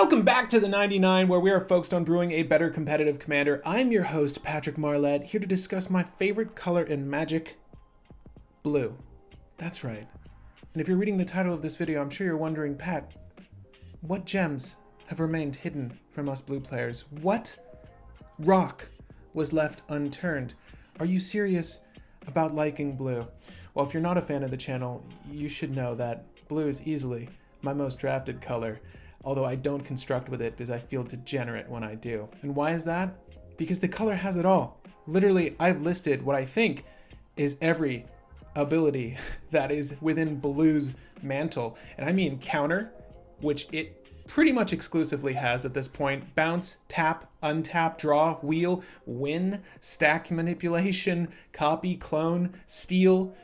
Welcome back to the 99, where we are focused on brewing a better competitive commander. I'm your host, Patrick Marlette, here to discuss my favorite color in Magic, blue. That's right. And if you're reading the title of this video, I'm sure you're wondering, Pat, what gems have remained hidden from us blue players? What rock was left unturned? Are you serious about liking blue? Well, if you're not a fan of the channel, you should know that blue is easily my most drafted color. Although I don't construct with it because I feel degenerate when I do. And why is that? Because the color has it all. Literally, I've listed what I think is every ability that is within blue's mantle. And I mean counter, which it pretty much exclusively has at this point. Bounce, tap, untap, draw, wheel, win, stack manipulation, copy, clone, steal,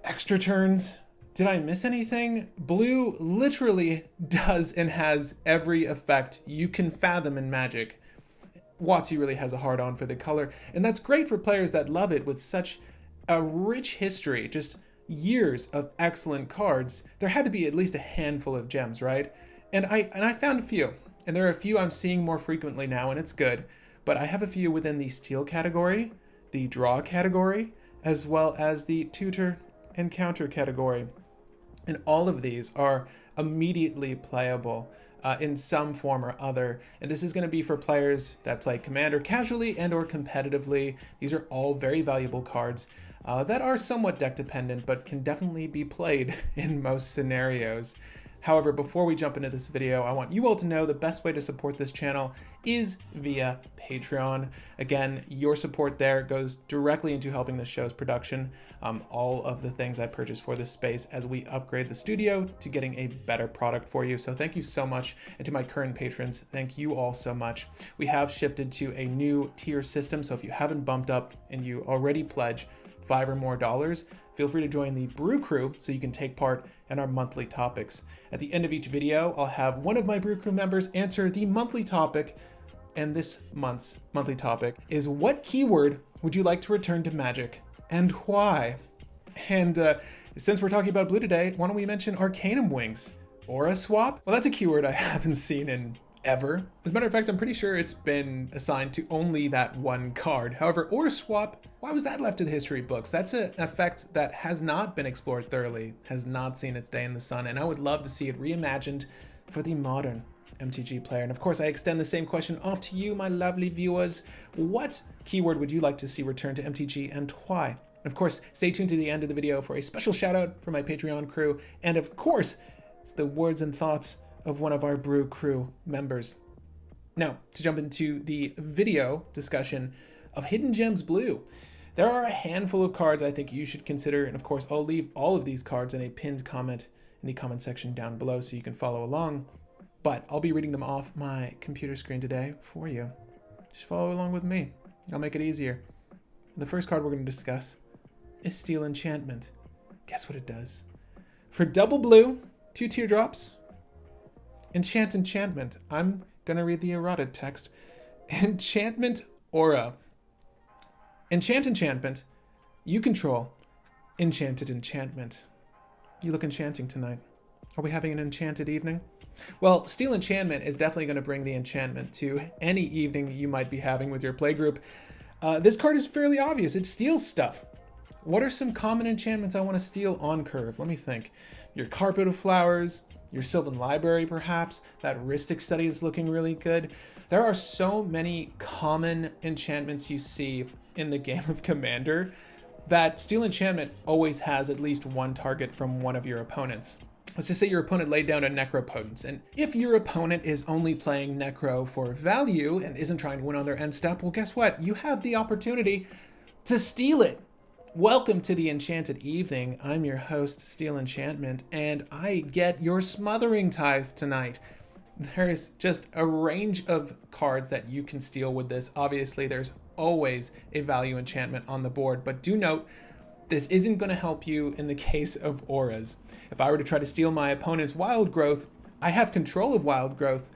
extra turns. Did I miss anything? Blue literally does and has every effect you can fathom in Magic. WotC really has a hard-on for the color, and that's great for players that love it with such a rich history, just years of excellent cards. There had to be at least a handful of gems, right? And I found a few, and there are a few I'm seeing more frequently now, and it's good, but I have a few within the steal category, the draw category, as well as the tutor and counter category. And all of these are immediately playable in some form or other. And this is going to be for players that play Commander casually and or competitively. These are all very valuable cards that are somewhat deck dependent, but can definitely be played in most scenarios. However, before we jump into this video, I want you all to know the best way to support this channel is via Patreon. Again, your support there goes directly into helping the show's production. All of the things I purchase for this space as we upgrade the studio to getting a better product for you. So thank you so much. And to my current patrons, thank you all so much. We have shifted to a new tier system. So if you haven't bumped up and you already pledge $5 or more, feel free to join the Brew Crew so you can take part in our monthly topics. At the end of each video, I'll have one of my Brew Crew members answer the monthly topic, and this month's monthly topic is, what keyword would you like to return to Magic and why? And since we're talking about blue today, why don't we mention Arcanum Wings? Aura Swap? Well, that's a keyword I haven't seen in ever. As a matter of fact, I'm pretty sure it's been assigned to only that one card. However, Aura Swap, why was that left to the history books? That's an effect that has not been explored thoroughly, has not seen its day in the sun, and I would love to see it reimagined for the modern MTG player. And of course, I extend the same question off to you, my lovely viewers. What keyword would you like to see return to MTG and why? And of course, stay tuned to the end of the video for a special shout out for my Patreon crew. And of course, it's the words and thoughts of one of our Brew Crew members. Now, to jump into the video discussion of Hidden Gems Blue, there are a handful of cards I think you should consider, and of course, I'll leave all of these cards in a pinned comment in the comment section down below so you can follow along, but I'll be reading them off my computer screen today for you. Just follow along with me. I'll make it easier. The first card we're going to discuss is Steel Enchantment. Guess what it does? For double blue, 2 teardrops, Enchantment. I'm gonna read the eroded text. Enchantment Aura. Enchantment. You control Enchanted Enchantment. You look enchanting tonight. Are we having an enchanted evening? Well, Steel Enchantment is definitely going to bring the enchantment to any evening you might be having with your playgroup. This card is fairly obvious. It steals stuff. What are some common enchantments I want to steal on curve? Let me think. Your Carpet of Flowers, your Sylvan Library perhaps, that Rhystic Study is looking really good. There are so many common enchantments you see in the game of Commander that Steel Enchantment always has at least one target from one of your opponents. Let's just say your opponent laid down a Necropotence, and if your opponent is only playing Necro for value and isn't trying to win on their end step, well, guess what? You have the opportunity to steal it. Welcome to the Enchanted Evening. I'm your host, Steel Enchantment, and I get your Smothering Tithe tonight. There is just a range of cards that you can steal with this. Obviously, there's always a value enchantment on the board, but do note, this isn't going to help you in the case of auras. If I were to try to steal my opponent's Wild Growth, I have control of Wild Growth.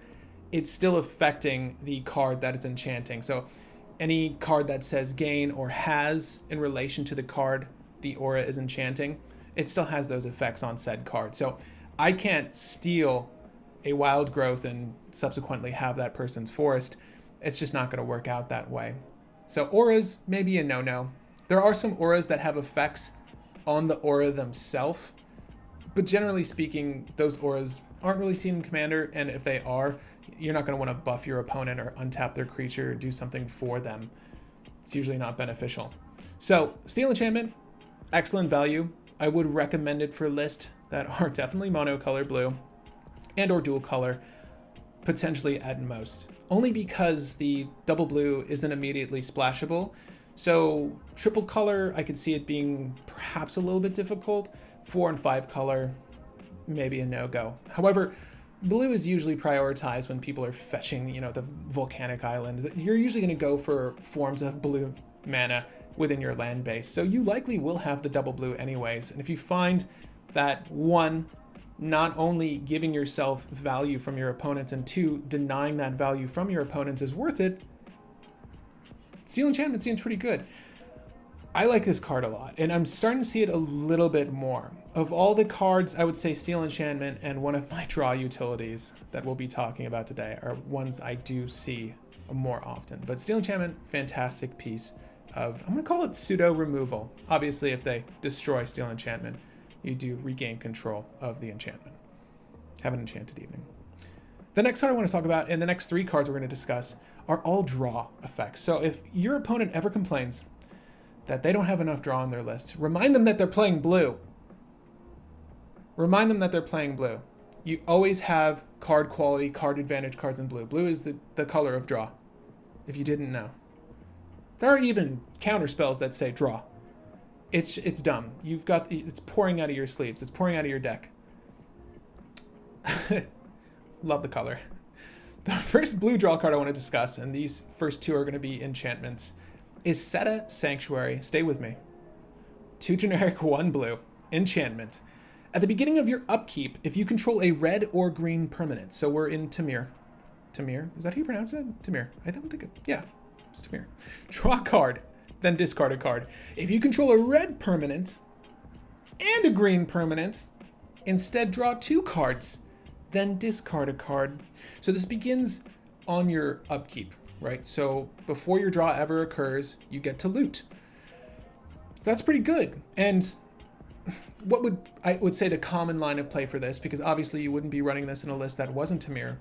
It's still affecting the card that it's enchanting. So any card that says gain or has in relation to the card the aura is enchanting, it still has those effects on said card. So I can't steal a wild growth and subsequently have that person's forest. It's just not going to work out that way. So auras, maybe a no-no. There are some auras that have effects on the aura themselves, but generally speaking, those auras aren't really seen in Commander, and if they are, you're not going to want to buff your opponent or untap their creature or do something for them. It's usually not beneficial. So, Steel Enchantment, excellent value. I would recommend it for lists that are definitely monocolor blue and or dual color, potentially at most. Only because the double blue isn't immediately splashable. So triple color, I could see it being perhaps a little bit difficult. 4 and 5 color, maybe a no-go. However, blue is usually prioritized when people are fetching, the volcanic island. You're usually going to go for forms of blue mana within your land base. So you likely will have the double blue anyways. And if you find that, one, not only giving yourself value from your opponents, and 2, denying that value from your opponents is worth it, Steel Enchantment seems pretty good. I like this card a lot, and I'm starting to see it a little bit more. Of all the cards, I would say Steel Enchantment and one of my draw utilities that we'll be talking about today are ones I do see more often. But Steel Enchantment, fantastic piece of, I'm going to call it pseudo removal. Obviously, if they destroy Steel Enchantment, you do regain control of the enchantment. Have an enchanted evening. The next card I want to talk about, and the next 3 cards we're going to discuss, are all draw effects. So if your opponent ever complains that they don't have enough draw on their list, remind them that they're playing blue. Remind them that they're playing blue. You always have card quality, card advantage cards in blue. Blue is the color of draw, if you didn't know. There are even counter spells that say draw. It's dumb. It's pouring out of your sleeves. It's pouring out of your deck. Love the color. The first blue draw card I want to discuss, and these first 2 are going to be enchantments, is Ceta Sanctuary. Stay with me. 2 generic, 1 blue. Enchantment. At the beginning of your upkeep, if you control a red or green permanent, so we're in Tamir. Tamir? Is that how you pronounce it? Tamir. I don't think yeah, it's Tamir. Draw a card, then discard a card. If you control a red permanent and a green permanent, instead draw 2 cards, then discard a card. So this begins on your upkeep, right? So before your draw ever occurs, you get to loot. That's pretty good. And I would say the common line of play for this, because obviously you wouldn't be running this in a list that wasn't Tamir.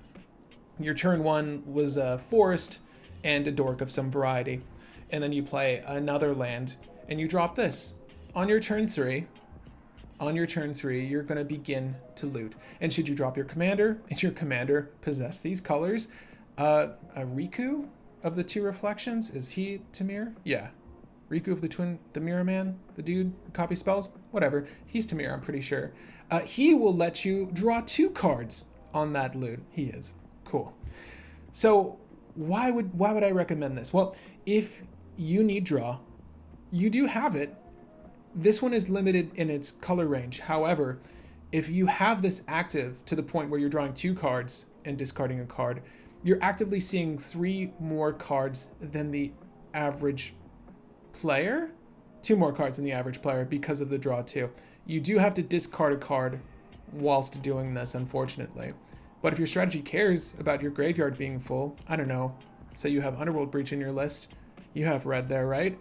Your turn 1 was a forest and a dork of some variety. And then you play another land and you drop this. On your turn 3, you're going to begin to loot. And should you drop your commander, and your commander possess these colors, a Riku of the 2 reflections, is he Tamir? Yeah. Riku of the Mirror Man, the dude who copies spells, whatever. He's Tamir, I'm pretty sure. He will let you draw 2 cards on that loot. He is. Cool. So why would I recommend this? Well, if you need draw, you do have it. This one is limited in its color range. However, if you have this active to the point where you're drawing 2 cards and discarding a card, you're actively seeing 3 more cards than the average player. 2 more cards than the average player because of the draw 2. You do have to discard a card whilst doing this, unfortunately. But if your strategy cares about your graveyard being full, I don't know, say you have Underworld Breach in your list, you have red there, right?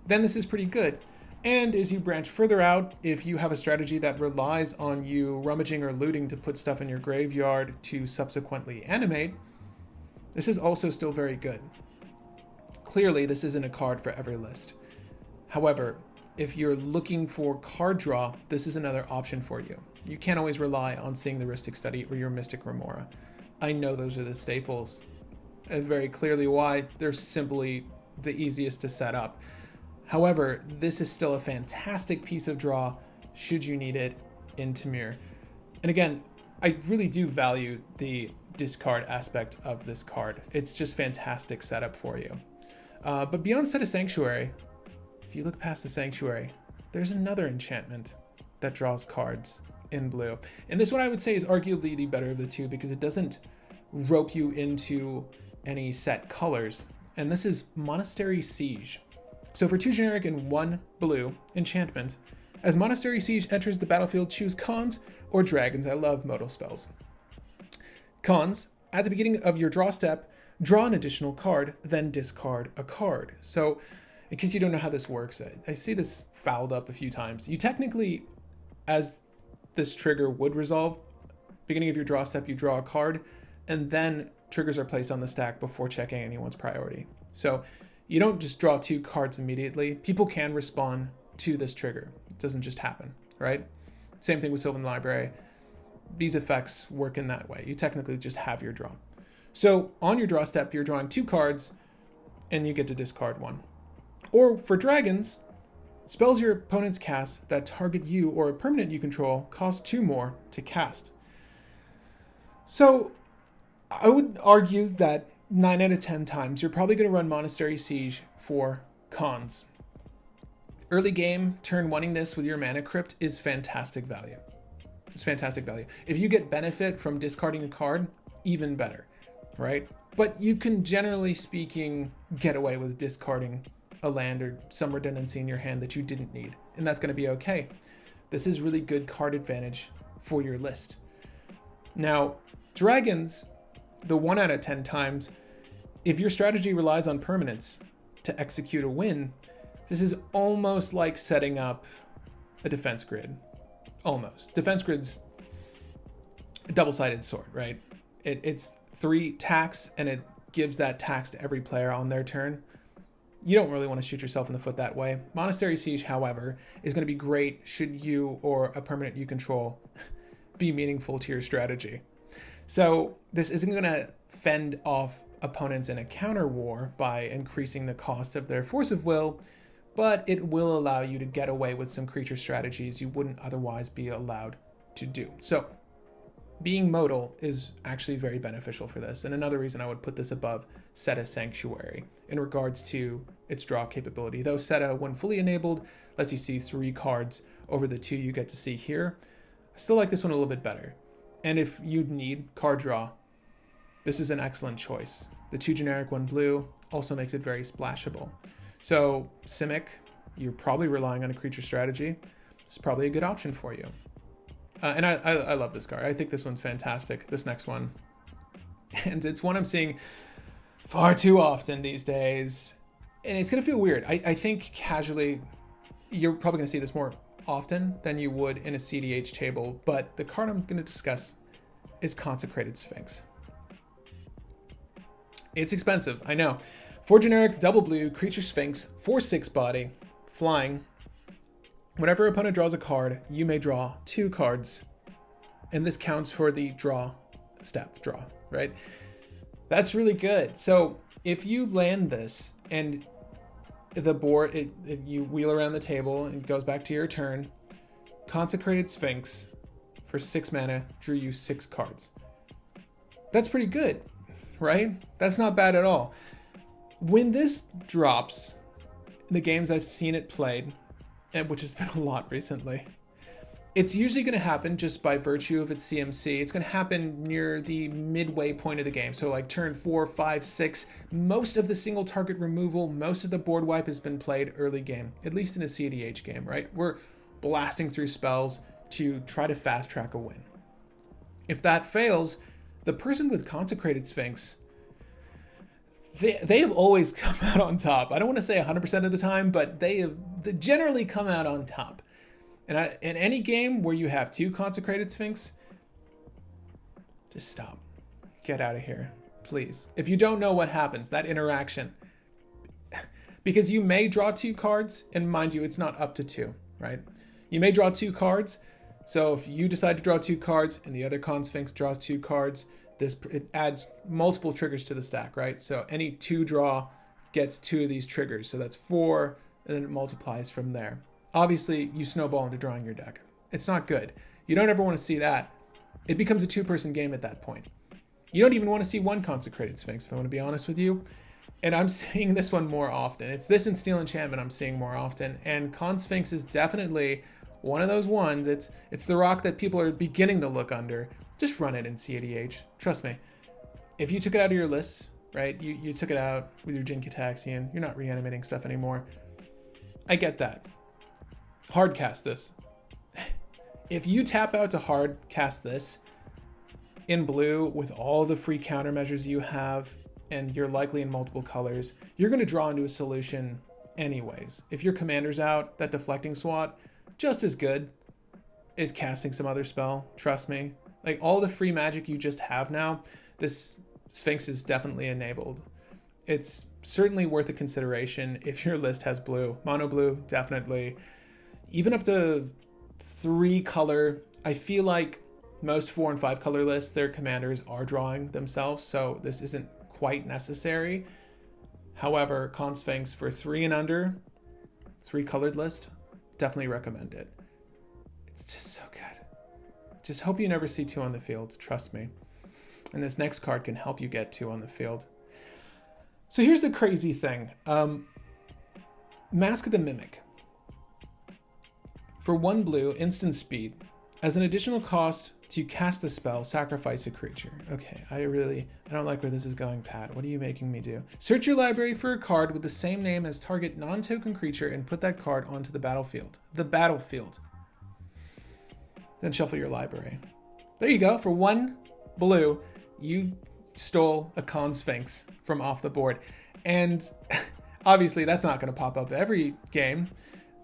Then this is pretty good. And as you branch further out, if you have a strategy that relies on you rummaging or looting to put stuff in your graveyard to subsequently animate, this is also still very good. Clearly, this isn't a card for every list. However, if you're looking for card draw, this is another option for you. You can't always rely on seeing the Rhystic Study or your Mystic Remora. I know those are the staples, and very clearly why. They're simply the easiest to set up. However, this is still a fantastic piece of draw should you need it in Tamir. And again, I really do value the discard aspect of this card. It's just fantastic setup for you. But beyond Ceta Sanctuary, if you look past the Sanctuary, there's another enchantment that draws cards in blue. And this one I would say is arguably the better of the 2 because it doesn't rope you into any set colors. And this is Monastery Siege. So for 2 generic and 1 blue enchantment, as Monastery Siege enters the battlefield, choose cons or dragons. I love modal spells. Cons, at the beginning of your draw step, draw an additional card, then discard a card. So in case you don't know how this works, I see this fouled up a few times. You technically, as this trigger would resolve, beginning of your draw step, you draw a card, and then triggers are placed on the stack before checking anyone's priority. So you don't just draw 2 cards immediately. People can respond to this trigger. It doesn't just happen, right? Same thing with Sylvan Library. These effects work in that way. You technically just have your draw. So on your draw step, you're drawing 2 cards, and you get to discard 1. Or for dragons, spells your opponents cast that target you or a permanent you control cost 2 more to cast. So I would argue that 9 out of 10 times, you're probably going to run Monastery Siege for cons. Early game, turn 1ing this with your mana crypt is fantastic value. It's fantastic value. If you get benefit from discarding a card, even better, right? But you can, generally speaking, get away with discarding a land or some redundancy in your hand that you didn't need, and that's going to be okay. This is really good card advantage for your list. Now, dragons, the 1 out of 10 times, if your strategy relies on permanents to execute a win, this is almost like setting up a defense grid. Almost. Defense grid's a double-sided sword, right? It's 3 tax, and it gives that tax to every player on their turn. You don't really want to shoot yourself in the foot that way. Monastery Siege, however, is going to be great should you or a permanent you control be meaningful to your strategy. So this isn't going to fend off opponents in a counter war by increasing the cost of their force of will, but it will allow you to get away with some creature strategies you wouldn't otherwise be allowed to do. So being modal is actually very beneficial for this, and another reason I would put this above Seta Sanctuary in regards to its draw capability. Though Seta, when fully enabled, lets you see 3 cards over the 2 you get to see here, I still like this one a little bit better. And if you need card draw, this is an excellent choice. The 2 generic 1 blue also makes it very splashable. So Simic, you're probably relying on a creature strategy. It's probably a good option for you. And I love this card. I think this one's fantastic, this next one. And it's one I'm seeing far too often these days. And it's going to feel weird. I think casually, you're probably going to see this more often than you would in a cEDH table. But the card I'm going to discuss is Consecrated Sphinx. It's expensive, I know. 4 generic, double blue, creature Sphinx, 4/6 body, flying. Whenever opponent draws a card, you may draw 2 cards. And this counts for the draw, right? That's really good. So if you land this and the board, you wheel around the table and it goes back to your turn, Consecrated Sphinx for 6 mana drew you 6 cards. That's pretty good, right? That's not bad at all. When this drops, the games I've seen it played, and which has been a lot recently, it's usually going to happen just by virtue of its CMC. It's going to happen near the midway point of the game. So like turn 4, 5, 6, most of the single target removal, most of the board wipe has been played early game, at least in a cEDH game, right? We're blasting through spells to try to fast track a win. If that fails, the person with Consecrated Sphinx, they have always come out on top. I don't want to say 100% of the time, but they generally come out on top. And in any game where you have 2 Consecrated Sphinx, just stop. Get out of here, please. If you don't know what happens, that interaction, because you may draw 2 cards, and mind you, it's not up to 2, right? You may draw 2 cards. So if you decide to draw 2 cards and the other Con Sphinx draws 2 cards, it adds multiple triggers to the stack, right? So any 2 draw gets 2 of these triggers. So that's 4, and then it multiplies from there. Obviously, you snowball into drawing your deck. It's not good. You don't ever want to see that. It becomes a 2-person game at that point. You don't even want to see 1 Consecrated Sphinx, if I want to be honest with you. And I'm seeing this one more often. It's this and Steel Enchantment I'm seeing more often. And Con Sphinx is definitely one of those ones. It's the rock that people are beginning to look under. Just run it in cEDH. Trust me. If you took it out of your list, right? You took it out with your Jin Cataxian. You're not reanimating stuff anymore. I get that. Hard cast this. If you tap out to hard cast this, in blue, with all the free countermeasures you have, and you're likely in multiple colors, you're going to draw into a solution anyways. If your commander's out, that deflecting swat, just as good as casting some other spell, trust me. Like, all the free magic you just have now, this Sphinx is definitely enabled. It's certainly worth a consideration if your list has blue. Mono blue, definitely. Even up to 3 color, I feel like most 4 and 5 color lists, their commanders are drawing themselves, so this isn't quite necessary. However, Con Sphinx for 3 and under, 3 colored list, definitely recommend it. It's just so good. Just hope you never see 2 on the field, trust me. And this next card can help you get 2 on the field. So here's the crazy thing. Mask of the Mimic. For 1 blue, instant speed. As an additional cost to cast the spell, sacrifice a creature. Okay, I don't like where this is going, Pat. What are you making me do? Search your library for a card with the same name as target non-token creature and put that card onto the battlefield. The battlefield. Then shuffle your library. There you go. For 1 blue, you stole a Con Sphinx from off the board. And obviously that's not going to pop up every game.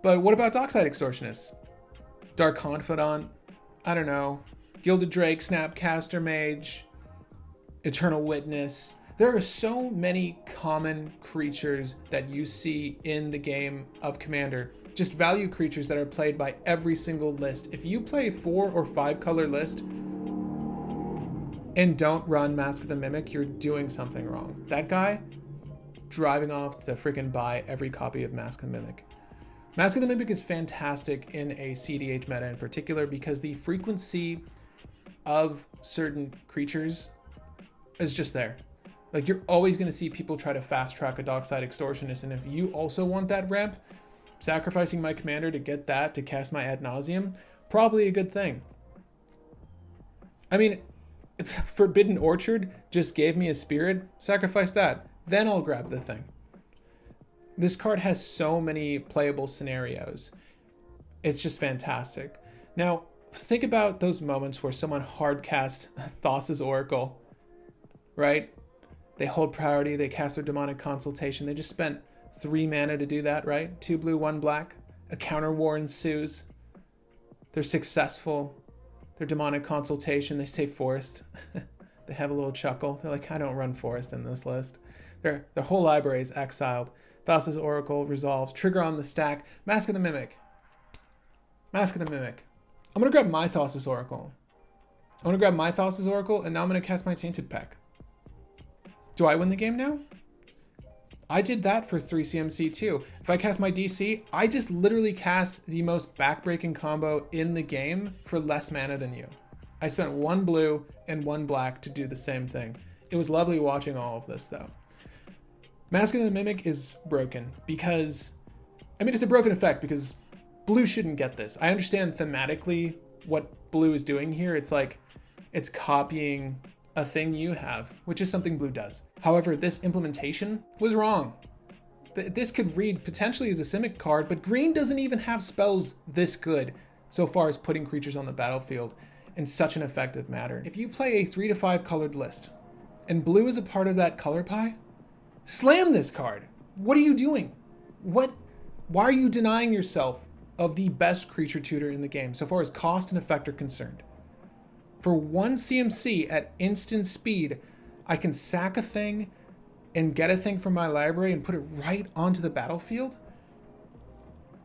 But what about Dockside Extortionist? Dark Confidant? I don't know. Gilded Drake, Snapcaster Mage, Eternal Witness. There are so many common creatures that you see in the game of Commander. Just value creatures that are played by every single list. If you play a 4 or 5 color list and don't run Mask of the Mimic, you're doing something wrong. That guy, driving off to freaking buy every copy of Mask of the Mimic. Mask of the Mimic is fantastic in a cEDH meta in particular because the frequency of certain creatures is just there. Like, you're always going to see people try to fast track a Dockside Extortionist, and if you also want that ramp, sacrificing my commander to get that, to cast my Ad Nauseam, probably a good thing. I mean, it's Forbidden Orchard just gave me a spirit, sacrifice that, then I'll grab the thing. This card has so many playable scenarios. It's just fantastic. Now, think about those moments where someone hardcast Thassa's Oracle, right? They hold priority, they cast their Demonic Consultation. They just spent 3 mana to do that, right? 2 blue, 1 black. A counter war ensues. They're successful. Their Demonic Consultation, they say Forest. They have a little chuckle. They're like, I don't run Forest in this list. Their whole library is exiled. Thassa's Oracle resolves. Trigger on the stack. Mask of the Mimic. Mask of the Mimic. I'm going to grab my Thassa's Oracle. I'm going to grab my Thassa's Oracle, and now I'm going to cast my Tainted Peck. Do I win the game now? I did that for 3 CMC too. If I cast my DC, I just literally cast the most backbreaking combo in the game for less mana than you. I spent 1 blue and 1 black to do the same thing. It was lovely watching all of this though. Mask of the Mimic is broken because, I mean, it's a broken effect because blue shouldn't get this. I understand thematically what blue is doing here. It's like, it's copying a thing you have, which is something blue does. However, this implementation was wrong. This could read potentially as a Simic card, but green doesn't even have spells this good so far as putting creatures on the battlefield in such an effective manner. If you play a 3 to 5 colored list and blue is a part of that color pie, slam this card. What are you doing? Why are you denying yourself of the best creature tutor in the game so far as cost and effect are concerned? For 1 CMC at instant speed, I can sack a thing and get a thing from my library and put it right onto the battlefield?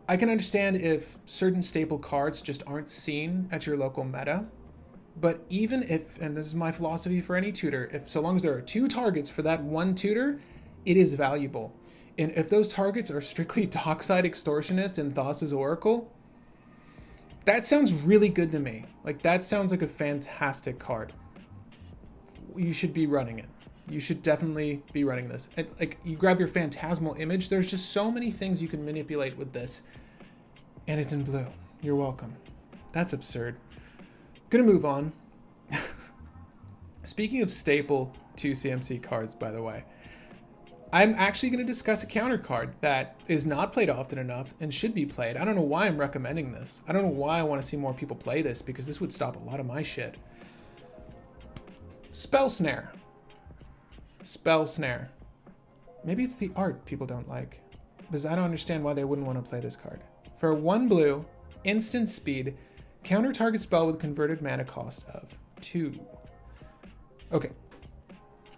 I can understand if certain staple cards just aren't seen at your local meta, but even if, and this is my philosophy for any tutor, if so long as there are 2 targets for that 1 tutor, it is valuable. And if those targets are strictly Dockside Extortionist and Thassa's Oracle, that sounds really good to me. Like, that sounds like a fantastic card. You should be running it. You should definitely be running this. And, like, you grab your Phantasmal Image. There's just so many things you can manipulate with this. And it's in blue. You're welcome. That's absurd. Gonna move on. Speaking of staple 2 CMC cards, by the way, I'm actually going to discuss a counter card that is not played often enough and should be played. I don't know why I'm recommending this. I don't know why I want to see more people play this, because this would stop a lot of my shit. Spell Snare. Spell Snare. Maybe it's the art people don't like, because I don't understand why they wouldn't want to play this card. For 1 blue, instant speed, counter target spell with converted mana cost of 2. Okay.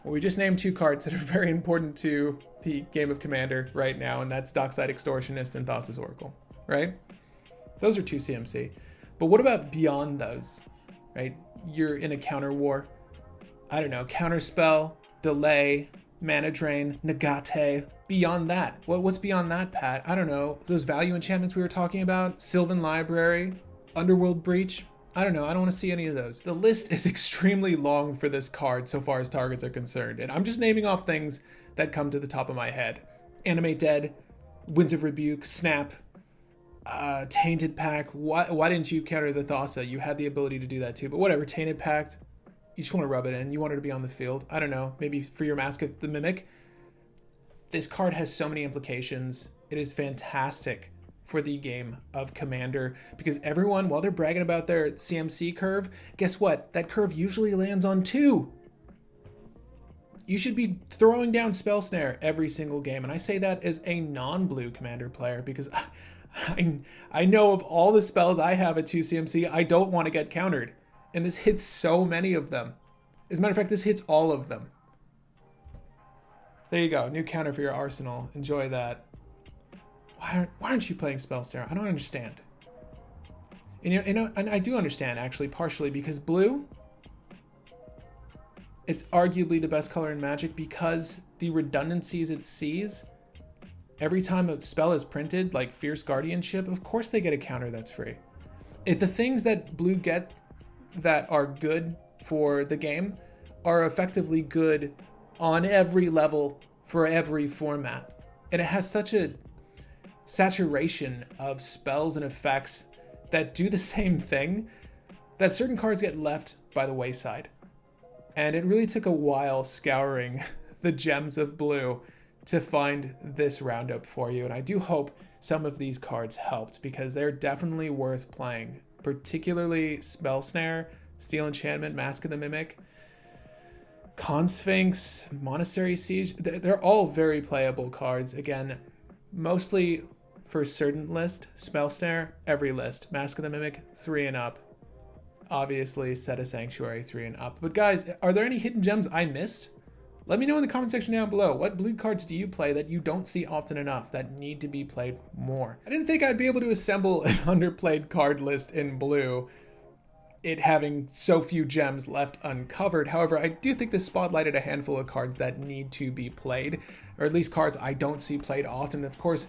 Well, we just named 2 cards that are very important to the game of Commander right now, and that's Dockside Extortionist and Thassa's Oracle, right? Those are 2 CMC. But what about beyond those, right? You're in a counter war. I don't know, counter spell, delay, mana drain, negate. Beyond that, what's beyond that, Pat? I don't know. Those value enchantments we were talking about, Sylvan Library, Underworld Breach. I don't know. I don't want to see any of those. The list is extremely long for this card so far as targets are concerned, and I'm just naming off things that come to the top of my head. Animate Dead, Winds of Rebuke, Snap, Tainted Pact. Why didn't you counter the Thassa? You had the ability to do that too, but whatever. Tainted Pact. You just want to rub it in. You want her to be on the field. I don't know. Maybe for your Mask of the Mimic. This card has so many implications. It is fantastic for the game of Commander because everyone, while they're bragging about their CMC curve, guess what? That curve usually lands on 2. You should be throwing down Spell Snare every single game. And I say that as a non-blue Commander player because I know of all the spells I have at 2 CMC, I don't want to get countered. And this hits so many of them. As a matter of fact, this hits all of them. There you go. New counter for your arsenal. Enjoy that. Why aren't you playing Spell Snare? I don't understand. And I do understand, actually, partially, because blue, it's arguably the best color in Magic because the redundancies it sees, every time a spell is printed, like Fierce Guardianship, of course they get a counter that's free. The things that blue get that are good for the game are effectively good on every level for every format. And it has such a saturation of spells and effects that do the same thing that certain cards get left by the wayside. And it really took a while scouring the gems of blue to find this roundup for you. And I do hope some of these cards helped because they're definitely worth playing. Particularly Spell Snare, Steel Enchantment, Mask of the Mimic, Sphinx, Monastery Siege. They're all very playable cards. Again, mostly for certain list. Spell Snare, every list. Mask of the Mimic, 3 and up. Obviously, Set of Sanctuary, 3 and up. But guys, are there any hidden gems I missed? Let me know in the comment section down below. What blue cards do you play that you don't see often enough that need to be played more? I didn't think I'd be able to assemble an underplayed card list in blue, it having so few gems left uncovered. However, I do think this spotlighted a handful of cards that need to be played, or at least cards I don't see played often. Of course,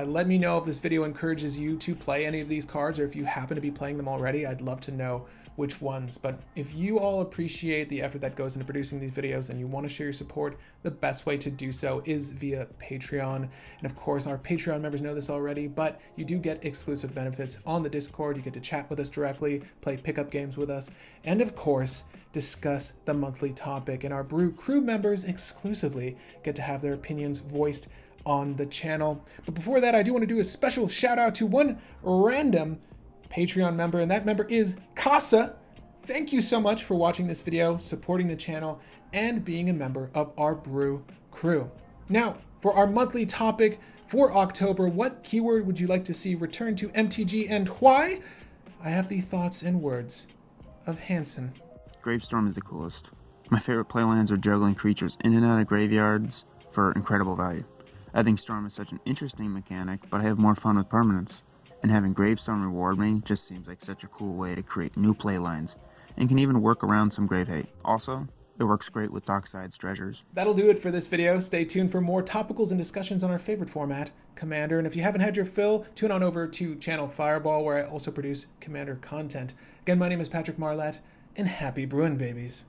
let me know if this video encourages you to play any of these cards, or if you happen to be playing them already. I'd love to know which ones. But if you all appreciate the effort that goes into producing these videos and you want to share your support, the best way to do so is via Patreon. And of course, our Patreon members know this already, but you do get exclusive benefits on the Discord. You get to chat with us directly, play pickup games with us, and of course, discuss the monthly topic. And our Brew crew members exclusively get to have their opinions voiced on the channel. But before that, I do want to do a special shout out to one random Patreon member, and that member is Casa. Thank you so much for watching this video, supporting the channel, and being a member of our Brew crew. Now, for our monthly topic for October, what keyword would you like to see return to MTG and why? I have the thoughts and words of Hanson. Gravestorm is the coolest. My favorite playlands are juggling creatures in and out of graveyards for incredible value. I think Storm is such an interesting mechanic, but I have more fun with permanents. And having Gravestorm reward me just seems like such a cool way to create new playlines, and can even work around some grave hate. Also, it works great with Dockside's treasures. That'll do it for this video. Stay tuned for more topicals and discussions on our favorite format, Commander. And if you haven't had your fill, tune on over to Channel Fireball, where I also produce Commander content. Again, my name is Patrick Marlett, and happy brewing, babies.